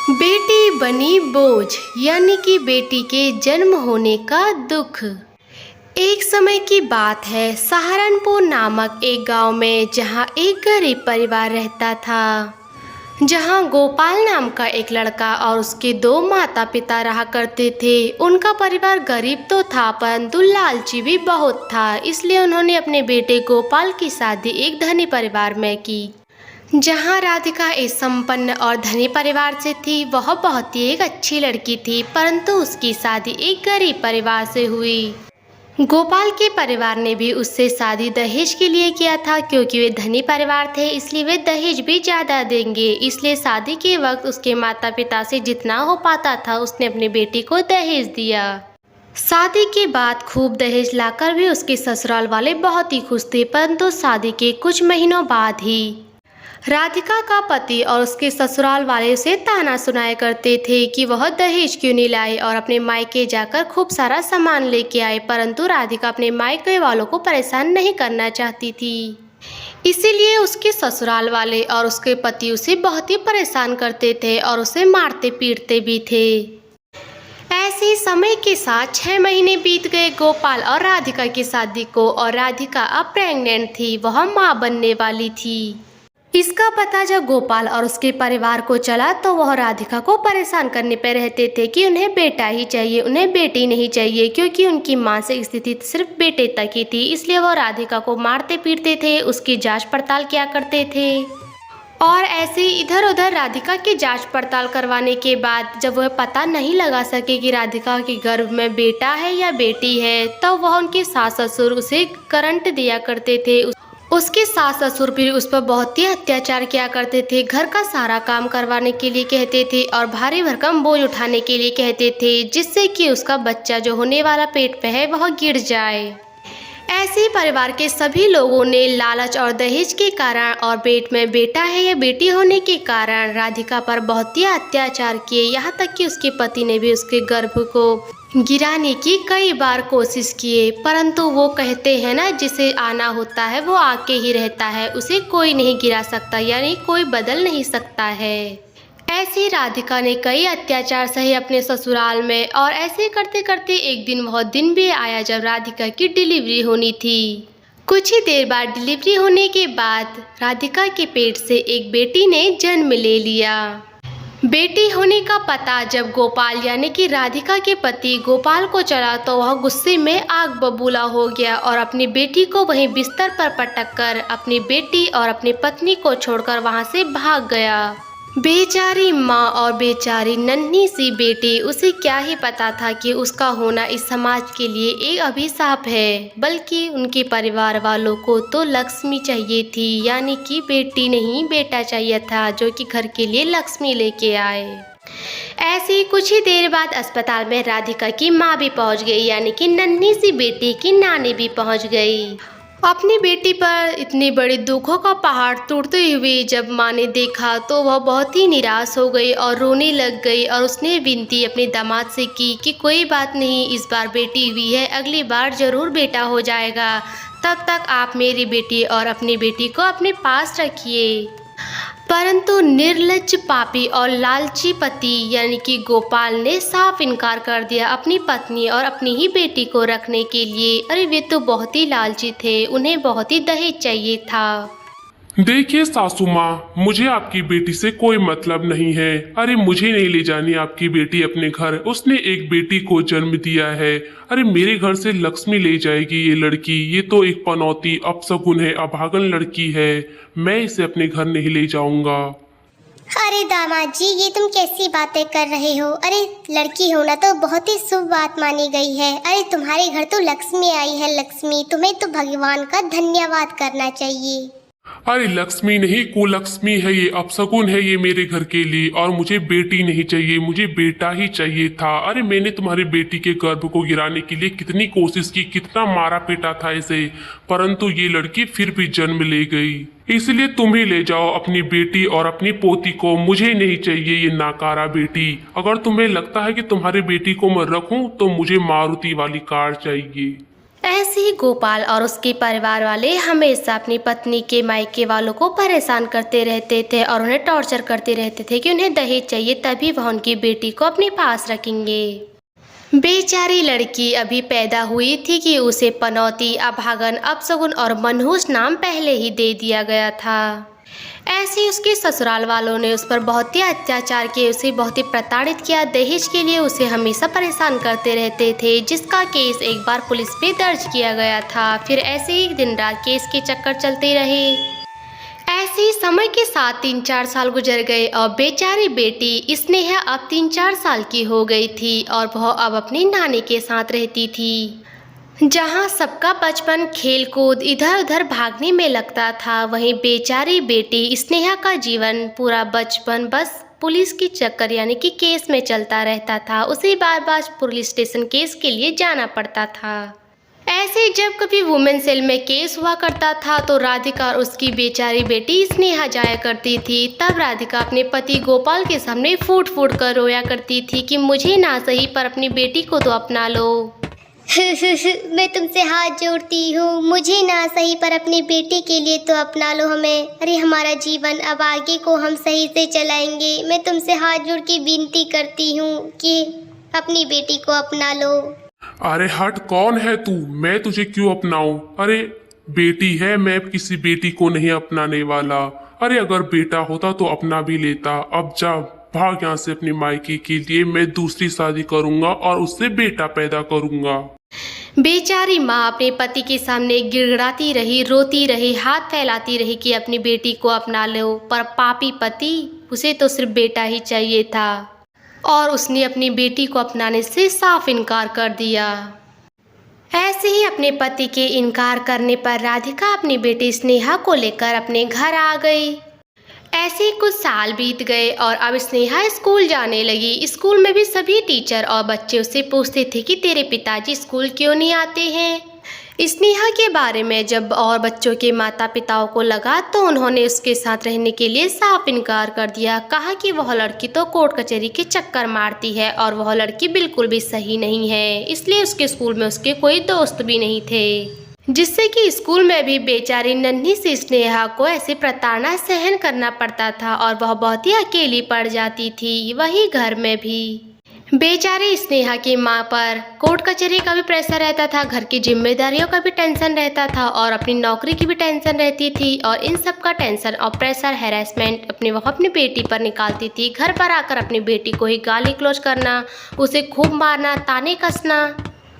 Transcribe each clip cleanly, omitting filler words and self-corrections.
बेटी बनी बोझ यानी कि बेटी के जन्म होने का दुख। एक समय की बात है, सहारनपुर नामक एक गांव में जहां एक गरीब परिवार रहता था, जहां गोपाल नाम का एक लड़का और उसके दो माता पिता रहा करते थे। उनका परिवार गरीब तो था परंतु लालची भी बहुत था, इसलिए उन्होंने अपने बेटे गोपाल की शादी एक धनी परिवार में की। जहां राधिका एक संपन्न और धनी परिवार से थी, वह बहुत ही एक अच्छी लड़की थी, परंतु उसकी शादी एक गरीब परिवार से हुई। गोपाल के परिवार ने भी उससे शादी दहेज के लिए किया था, क्योंकि वे धनी परिवार थे इसलिए वे दहेज भी ज़्यादा देंगे। इसलिए शादी के वक्त उसके माता पिता से जितना हो पाता था उसने अपनी बेटी को दहेज दिया। शादी के बाद खूब दहेज लाकर भी उसके ससुराल वाले बहुत ही खुश थे, परंतु शादी के कुछ महीनों बाद ही राधिका का पति और उसके ससुराल वाले उसे ताना सुनाया करते थे कि वह दहेज क्यों नहीं लाए और अपने मायके जाकर खूब सारा सामान लेके आए, परंतु राधिका अपने मायके वालों को परेशान नहीं करना चाहती थी। इसीलिए उसके ससुराल वाले और उसके पति उसे बहुत ही परेशान करते थे और उसे मारते पीटते भी थे। ऐसे ही समय के साथ 6 महीने बीत गए गोपाल और राधिका की शादी को, और राधिका अब प्रेग्नेंट थी, वह माँ बनने वाली थी। इसका पता जब गोपाल और उसके परिवार को चला तो वह राधिका को परेशान करने पर रहते थे कि उन्हें बेटा ही चाहिए, उन्हें बेटी नहीं चाहिए, क्योंकि उनकी मानसिक स्थिति सिर्फ बेटे तक ही थी। इसलिए वह राधिका को मारते पीटते थे, उसकी जांच पड़ताल किया करते थे। और ऐसे इधर उधर राधिका की जांच पड़ताल करवाने के बाद जब वह पता नहीं लगा सके कि राधिका के गर्भ में बेटा है या बेटी है, तो वह उनके सास ससुर उसे करंट दिया करते थे। उसके सास ससुर भी उस पर बहुत ही अत्याचार किया करते थे, घर का सारा काम करवाने के लिए कहते थे और भारी भरकम बोझ उठाने के लिए कहते थे, जिससे कि उसका बच्चा जो होने वाला पेट पे है वह गिर जाए। ऐसे ही परिवार के सभी लोगों ने लालच और दहेज के कारण और पेट में बेटा है या बेटी होने के कारण राधिका पर बहुत ही अत्याचार किए, यहाँ तक कि उसके पति ने भी उसके गर्भ को गिराने की कई बार कोशिश किए, परंतु वो कहते हैं ना, जिसे आना होता है वो आके ही रहता है, उसे कोई नहीं गिरा सकता, यानी कोई बदल नहीं सकता है। ऐसी राधिका ने कई अत्याचार सहे अपने ससुराल में, और ऐसे करते करते एक दिन वह दिन भी आया जब राधिका की डिलीवरी होनी थी। कुछ ही देर बाद डिलीवरी होने के बाद राधिका के पेट से एक बेटी ने जन्म ले लिया। बेटी होने का पता जब गोपाल यानी कि राधिका के पति गोपाल को चला तो वह गुस्से में आग बबूला हो गया और अपनी बेटी को वहीं बिस्तर पर पटक कर अपनी बेटी और अपनी पत्नी को छोड़कर वहां से भाग गया। बेचारी माँ और बेचारी नन्ही सी बेटी, उसे क्या ही पता था कि उसका होना इस समाज के लिए एक अभिशाप है, बल्कि उनके परिवार वालों को तो लक्ष्मी चाहिए थी, यानी कि बेटी नहीं बेटा चाहिए था, जो कि घर के लिए लक्ष्मी लेके आए। ऐसे ही कुछ ही देर बाद अस्पताल में राधिका की माँ भी पहुँच गई, यानी कि नन्ही सी बेटी की नानी भी पहुँच गई। अपनी बेटी पर इतनी बड़ी दुखों का पहाड़ टूटते हुए जब माँ ने देखा तो वह बहुत ही निराश हो गई और रोने लग गई, और उसने विनती अपने दामाद से की कि कोई बात नहीं, इस बार बेटी हुई है, अगली बार ज़रूर बेटा हो जाएगा, तब तक आप मेरी बेटी और अपनी बेटी को अपने पास रखिए। परंतु निर्लज्ज, पापी और लालची पति यानी कि गोपाल ने साफ इनकार कर दिया अपनी पत्नी और अपनी ही बेटी को रखने के लिए। अरे वे तो बहुत ही लालची थे, उन्हें बहुत ही दहेज चाहिए था। देखिए सासू माँ, मुझे आपकी बेटी से कोई मतलब नहीं है। अरे मुझे नहीं ले जानी आपकी बेटी अपने घर, उसने एक बेटी को जन्म दिया है। अरे मेरे घर से लक्ष्मी ले जाएगी ये लड़की, ये तो एक पनौती अपशगुन है, अभागन लड़की है, मैं इसे अपने घर नहीं ले जाऊंगा। अरे दामाद जी, ये तुम कैसी बातें कर रहे हो? अरे लड़की होना तो बहुत ही शुभ बात मानी गई है। अरे तुम्हारे घर तो लक्ष्मी आई है, लक्ष्मी, तुम्हें तो भगवान का धन्यवाद करना चाहिए। अरे लक्ष्मी नहीं, कुलक्ष्मी है ये, अपशगुन है ये मेरे घर के लिए, और मुझे बेटी नहीं चाहिए, मुझे बेटा ही चाहिए था। अरे मैंने तुम्हारी बेटी के गर्भ को गिराने के लिए कितनी कोशिश की, कितना मारा पीटा था इसे, परंतु ये लड़की फिर भी जन्म ले गई। इसलिए तुम ही ले जाओ अपनी बेटी और अपनी पोती को, मुझे नहीं चाहिए ये नाकारा बेटी। अगर तुम्हें लगता है कि तुम्हारी बेटी को मैं रखूं तो मुझे मारुति वाली कार चाहिए। ऐसे ही गोपाल और उसके परिवार वाले हमेशा अपनी पत्नी के मायके वालों को परेशान करते रहते थे और उन्हें टॉर्चर करते रहते थे कि उन्हें दहेज चाहिए, तभी वह उनकी बेटी को अपने पास रखेंगे। बेचारी लड़की अभी पैदा हुई थी कि उसे पनौती, अभागन, अपशगुन और मनहूस नाम पहले ही दे दिया गया था। ऐसे ही उसके ससुराल वालों ने उस पर बहुत ही अत्याचार किए, उसे बहुत ही प्रताड़ित किया। दहेज के लिए उसे हमेशा परेशान करते रहते थे, जिसका केस एक बार पुलिस पे दर्ज किया गया था। फिर ऐसे ही दिन रात केस के चक्कर चलते रहे। ऐसे ही समय के साथ 3-4 साल गुजर गए और बेचारी बेटी स्नेहा अब 3-4 साल की हो गई थी और वह अब अपनी नानी के साथ रहती थी, जहाँ सबका बचपन खेल कूद इधर उधर भागने में लगता था। वहीं बेचारी बेटी स्नेहा का जीवन पूरा बचपन बस पुलिस की चक्कर यानी कि केस में चलता रहता था। उसे बार बार पुलिस स्टेशन केस के लिए जाना पड़ता था। ऐसे जब कभी वुमेन सेल में केस हुआ करता था तो राधिका और उसकी बेचारी बेटी स्नेहा जाया करती थी। तब राधिका अपने पति गोपाल के सामने फूट फूट कर रोया करती थी कि मुझे ना सही पर अपनी बेटी को तो अपना लो। मैं तुमसे हाथ जोड़ती हूँ, मुझे ना सही पर अपनी बेटी के लिए तो अपना लो हमें। अरे हमारा जीवन अब आगे को हम सही से चलाएंगे। मैं तुमसे हाथ जोड़ के विनती करती हूँ कि अपनी बेटी को अपना लो। अरे हट, कौन है तू? मैं तुझे क्यों अपनाऊं? अरे बेटी है, मैं किसी बेटी को नहीं अपनाने वाला। अरे अगर बेटा होता तो अपना भी लेता। अब जा भाग यहाँ से अपनी मायके के लिए। मैं दूसरी शादी करूंगा और उससे बेटा पैदा करूंगा। बेचारी माँ अपने पति के सामने गिड़गिड़ाती रही, रोती रही, हाथ फैलाती रही कि अपनी बेटी को अपना लो, पर पापी पति, उसे तो सिर्फ बेटा ही चाहिए था और उसने अपनी बेटी को अपनाने से साफ इनकार कर दिया। ऐसे ही अपने पति के इनकार करने पर राधिका अपनी बेटी स्नेहा को लेकर अपने घर आ गई। ऐसे ही कुछ साल बीत गए और अब स्नेहा स्कूल जाने लगी। स्कूल में भी सभी टीचर और बच्चे उससे पूछते थे कि तेरे पिताजी स्कूल क्यों नहीं आते हैं। स्नेहा के बारे में जब और बच्चों के माता पिताओं को लगा तो उन्होंने उसके साथ रहने के लिए साफ इनकार कर दिया। कहा कि वह लड़की तो कोर्ट कचहरी के चक्कर मारती है और वह लड़की बिल्कुल भी सही नहीं है, इसलिए उसके स्कूल में उसके कोई दोस्त भी नहीं थे, जिससे कि स्कूल में भी बेचारी नन्ही सी स्नेहा को ऐसे प्रताड़ना सहन करना पड़ता था और वह बहुत ही अकेली पड़ जाती थी। वही घर में भी बेचारी स्नेहा की माँ पर कोर्ट कचहरी का भी प्रेशर रहता था, घर की जिम्मेदारियों का भी टेंशन रहता था और अपनी नौकरी की भी टेंशन रहती थी। और इन सब का टेंशन और प्रेशर, हैरेसमेंट वह अपनी बेटी पर निकालती थी। घर पर आकर अपनी बेटी को ही गाली गलौज करना, उसे खूब मारना, ताने कसना,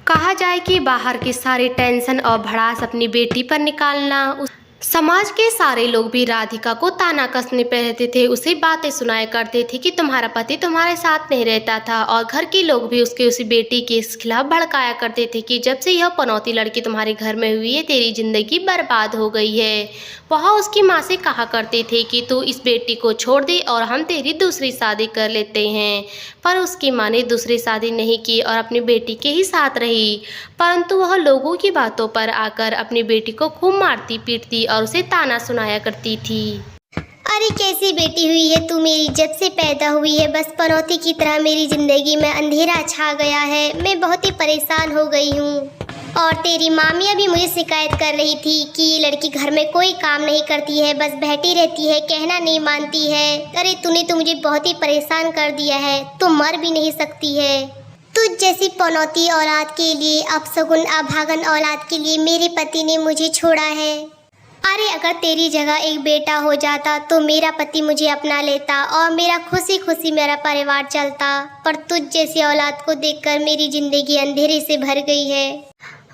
कहा जाए कि बाहर की सारी टेंशन और भड़ास अपनी बेटी पर निकालना। समाज के सारे लोग भी राधिका को ताना कसने पे रहते थे, उसे बातें सुनाया करते थे कि तुम्हारा पति तुम्हारे साथ नहीं रहता था। और घर के लोग भी उसी बेटी के खिलाफ भड़काया करते थे कि जब से यह पनौती लड़की तुम्हारे घर में हुई है तेरी जिंदगी बर्बाद हो गई है। वह उसकी माँ से कहा करते थे कि तू इस बेटी को छोड़ दे और हम तेरी दूसरी शादी कर लेते हैं, पर उसकी माँ ने दूसरी शादी नहीं की और अपनी बेटी के ही साथ रही। परंतु वह लोगों की बातों पर आकर अपनी बेटी को खूब मारती पीटती और उसे ताना सुनाया करती थी। अरे कैसी बेटी हुई है तू मेरी, जब से पैदा हुई है बस पनौती की तरह मेरी जिंदगी में अंधेरा छा गया है। मैं बहुत ही परेशान हो गई हूँ। और तेरी मामियाँ भी मुझे शिकायत कर रही थी कि ये लड़की घर में कोई काम नहीं करती है, बस बैठी रहती है, कहना नहीं मानती है। अरे तूने तो मुझे बहुत ही परेशान कर दिया है, तू मर भी नहीं सकती है। तुझ जैसी पनौती औलाद के लिए, अपशगुन अभागन औलाद के लिए मेरे पति ने मुझे छोड़ा है। अरे अगर तेरी जगह एक बेटा हो जाता तो मेरा पति मुझे अपना लेता और मेरा खुशी खुशी मेरा परिवार चलता, पर तुझ जैसी औलाद को देखकर मेरी जिंदगी अंधेरे से भर गई है।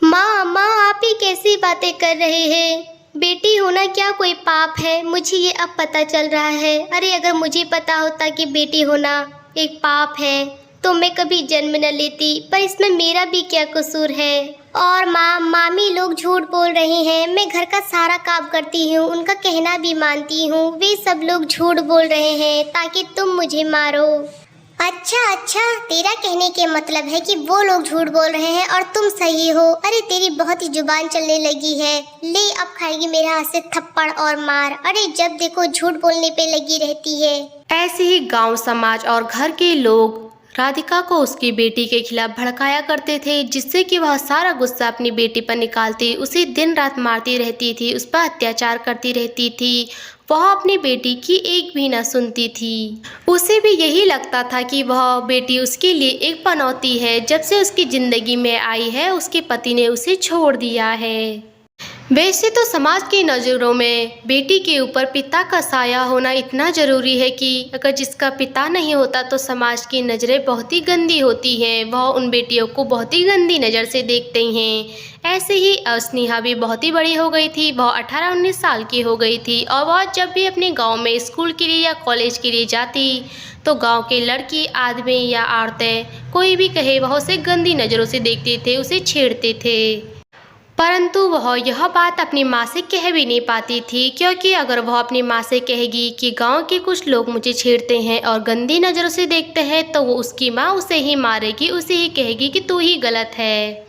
माँ आप ही कैसी बातें कर रहे हैं? बेटी होना क्या कोई पाप है? मुझे ये अब पता चल रहा है। अरे अगर मुझे पता होता कि बेटी होना एक पाप है तो मैं कभी जन्म न लेती, पर इसमें मेरा भी क्या कसूर है? और मामी लोग झूठ बोल रहे हैं। मैं घर का सारा काम करती हूँ, उनका कहना भी मानती हूँ, वे सब लोग झूठ बोल रहे हैं ताकि तुम मुझे मारो। अच्छा, तेरा कहने के मतलब है कि वो लोग झूठ बोल रहे हैं और तुम सही हो। अरे तेरी बहुत ही जुबान चलने लगी है। ले अब खाएगी मेरे हाथ से थप्पड़ और मार। अरे जब देखो झूठ बोलने पे लगी रहती है। ऐसे ही गांव समाज और घर के लोग राधिका को उसकी बेटी के खिलाफ भड़काया करते थे, जिससे कि वह सारा गुस्सा अपनी बेटी पर निकालती, उसे दिन रात मारती रहती थी, उस पर अत्याचार करती रहती थी। वह अपनी बेटी की एक भी न सुनती थी। उसे भी यही लगता था कि वह बेटी उसके लिए एक पनौती है। जब से उसकी ज़िंदगी में आई है, उसके पति ने उसे छोड़ दिया है। वैसे तो समाज की नज़रों में बेटी के ऊपर पिता का साया होना इतना ज़रूरी है कि अगर जिसका पिता नहीं होता तो समाज की नज़रें बहुत ही गंदी होती हैं। वह उन बेटियों को बहुत ही गंदी नज़र से देखते हैं। ऐसे ही स्नेहा भी बहुत ही बड़ी हो गई थी। वह 18-19 साल की हो गई थी और वह जब भी अपने गांव में स्कूल के लिए या कॉलेज के लिए जाती तो गांव के लड़की, आदमी या औरतें कोई भी कहे वह उसे गंदी नज़रों से देखते थे, उसे छेड़ते थे। परंतु वह यह बात अपनी माँ से कह भी नहीं पाती थी, क्योंकि अगर वह अपनी माँ से कहेगी कि गांव के कुछ लोग मुझे छेड़ते हैं और गंदी नज़रों से देखते हैं तो वो उसकी माँ उसे ही मारेगी, उसे ही कहेगी कि तू ही गलत है।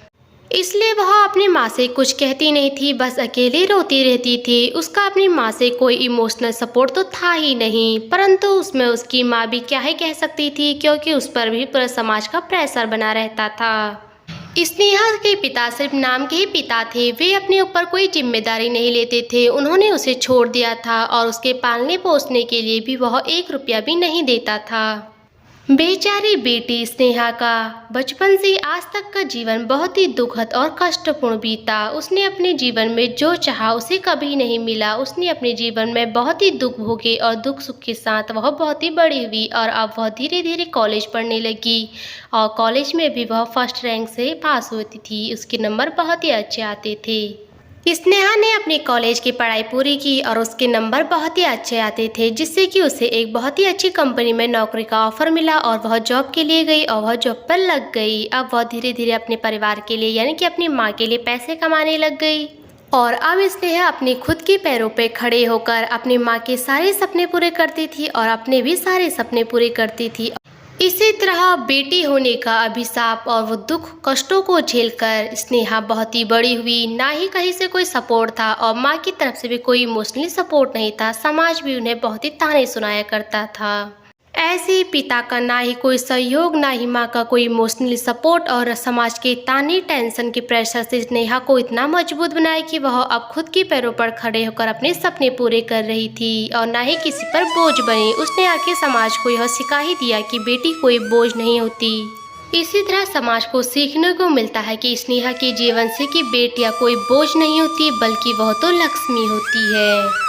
इसलिए वह अपनी माँ से कुछ कहती नहीं थी, बस अकेली रोती रहती थी। उसका अपनी माँ से कोई इमोशनल सपोर्ट तो था ही नहीं, परंतु उसमें उसकी माँ भी क्या ही कह सकती थी, क्योंकि उस पर भी पूरे समाज का प्रेशर बना रहता था। स्नेहा के पिता सिर्फ नाम के ही पिता थे। वे अपने ऊपर कोई जिम्मेदारी नहीं लेते थे। उन्होंने उसे छोड़ दिया था और उसके पालने पोसने के लिए भी वह 1 रुपया भी नहीं देता था। बेचारी बेटी स्नेहा का बचपन से आज तक का जीवन बहुत ही दुखद और कष्टपूर्ण बीता। उसने अपने जीवन में जो चाहा उसे कभी नहीं मिला। उसने अपने जीवन में बहुत ही दुख भोगे और दुख सुख के साथ वह बहुत ही बड़ी हुई और अब वह धीरे धीरे कॉलेज पढ़ने लगी और कॉलेज में भी वह फर्स्ट रैंक से पास होती थी। उसके नंबर बहुत ही अच्छे आते थे। स्नेहा ने अपनी कॉलेज की पढ़ाई पूरी की और उसके नंबर बहुत ही अच्छे आते थे, जिससे कि उसे एक बहुत ही अच्छी कंपनी में नौकरी का ऑफर मिला और वह जॉब के लिए गई और वह जॉब पर लग गई। अब वह धीरे धीरे अपने परिवार के लिए यानी कि अपनी माँ के लिए पैसे कमाने लग गई और अब स्नेहा अपने खुद के पैरों पे खड़े होकर अपनी माँ के सारे सपने पूरे करती थी और अपने भी सारे सपने पूरे करती थी। इसी तरह बेटी होने का अभिशाप और वो दुख कष्टों को झेलकर स्नेहा बहुत ही बड़ी हुई। ना ही कहीं से कोई सपोर्ट था और माँ की तरफ से भी कोई इमोशनली सपोर्ट नहीं था। समाज भी उन्हें बहुत ही ताने सुनाया करता था। ऐसे पिता का ना ही कोई सहयोग, ना ही माँ का कोई इमोशनली सपोर्ट और समाज के ताने टेंशन के प्रेशर से स्नेहा को इतना मजबूत बनाया कि वह अब खुद के पैरों पर खड़े होकर अपने सपने पूरे कर रही थी और ना ही किसी पर बोझ बनी। उसने आके समाज को यह सिखा ही दिया कि बेटी कोई बोझ नहीं होती। इसी तरह समाज को सीखने को मिलता है कि स्नेहा के जीवन से कि बेटियां कोई बोझ नहीं होती बल्कि वह तो लक्ष्मी होती है।